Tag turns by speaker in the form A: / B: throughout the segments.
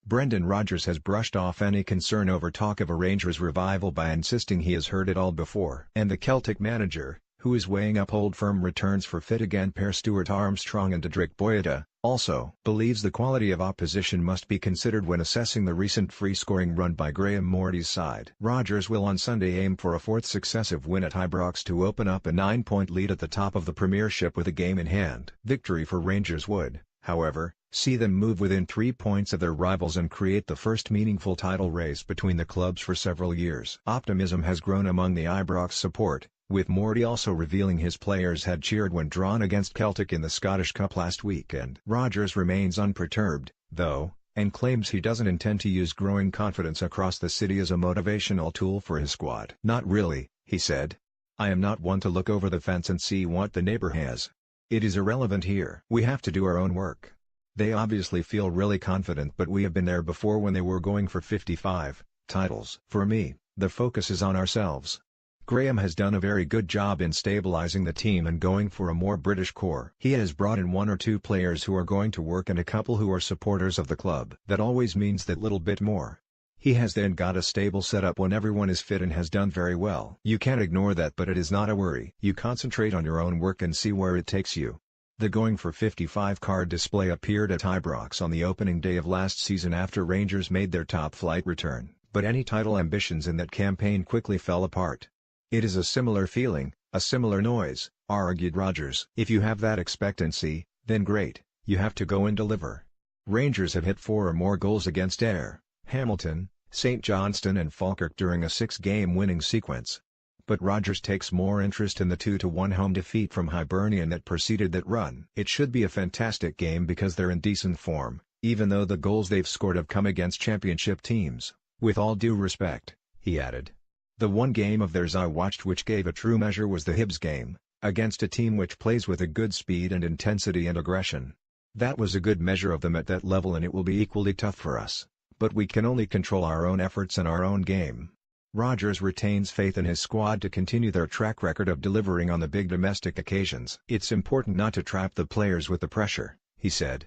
A: Brendan Rodgers has brushed off any concern over talk of a Rangers revival by insisting he has heard it all before. And the Celtic manager, who is weighing up Old Firm returns for fit again pair Stuart Armstrong and Diedrich Boyata, also believes the quality of opposition must be considered when assessing the recent free-scoring run by Graham Morty's side. Rodgers will on Sunday aim for a fourth successive win at Ibrox to open up a 9-point lead at the top of the Premiership with a game in hand. Victory for Rangers would, however, see them move within 3 points of their rivals and create the first meaningful title race between the clubs for several years. Optimism has grown among the Ibrox support, with Morty also revealing his players had cheered when drawn against Celtic in the Scottish Cup last weekend. Rodgers remains unperturbed, though, and claims he doesn't intend to use growing confidence across the city as a motivational tool for his squad. "Not really," he said. "I am not one to look over the fence and see what the neighbor has. It is irrelevant here. We have to do our own work. They obviously feel really confident, but we have been there before when they were going for 55 titles. For me, the focus is on ourselves. Graham has done a very good job in stabilizing the team and going for a more British core. He has brought in 1 or 2 players who are going to work and a couple who are supporters of the club. That always means that little bit more. He has then got a stable setup when everyone is fit and has done very well. You can't ignore that, but it is not a worry. You concentrate on your own work and see where it takes you." The going for 55 card display appeared at Ibrox on the opening day of last season after Rangers made their top-flight return, but any title ambitions in that campaign quickly fell apart. "It is a similar feeling, a similar noise," argued Rodgers. "If you have that expectancy, then great, you have to go and deliver." Rangers have hit 4 or more goals against Ayr, Hamilton, St Johnstone and Falkirk during a 6-game winning sequence. But Rodgers takes more interest in the 2-1 home defeat from Hibernian that preceded that run. "It should be a fantastic game because they're in decent form, even though the goals they've scored have come against championship teams, with all due respect," he added. "The one game of theirs I watched which gave a true measure was the Hibs game, against a team which plays with a good speed and intensity and aggression. That was a good measure of them at that level and it will be equally tough for us, but we can only control our own efforts and our own game." Rodgers retains faith in his squad to continue their track record of delivering on the big domestic occasions. "It's important not to trap the players with the pressure," he said.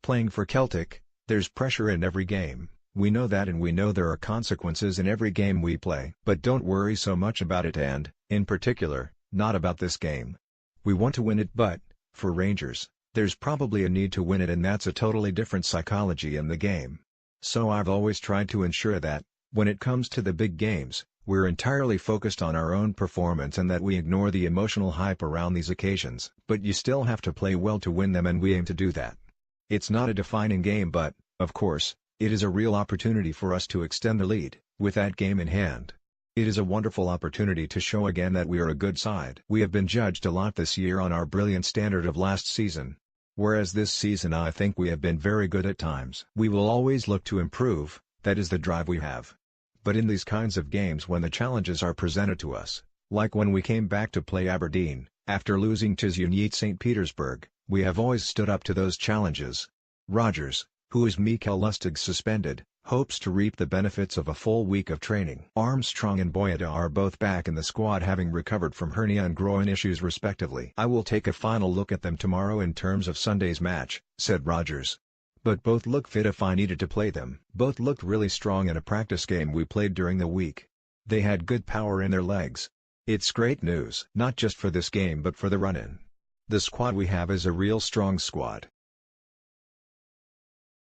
A: "Playing for Celtic, there's pressure in every game. We know that and we know there are consequences in every game we play. But don't worry so much about it and, in particular, not about this game. We want to win it, but, for Rangers, there's probably a need to win it and that's a totally different psychology in the game. So I've always tried to ensure that, when it comes to the big games, we're entirely focused on our own performance and that we ignore the emotional hype around these occasions. But you still have to play well to win them and we aim to do that. It's not a defining game but, of course, it is a real opportunity for us to extend the lead, with that game in hand. It is a wonderful opportunity to show again that we are a good side. We have been judged a lot this year on our brilliant standard of last season. Whereas this season I think we have been very good at times. We will always look to improve, that is the drive we have. But in these kinds of games when the challenges are presented to us, like when we came back to play Aberdeen, after losing to Zenit St. Petersburg, we have always stood up to those challenges." Rodgers, who is Mikael Lustig suspended, hopes to reap the benefits of a full week of training. Armstrong and Boyata are both back in the squad having recovered from hernia and groin issues respectively. "I will take a final look at them tomorrow in terms of Sunday's match," said Rodgers. "But both look fit if I needed to play them. Both looked really strong in a practice game we played during the week. They had good power in their legs. It's great news. Not just for this game but for the run-in. The squad we have is a real strong squad.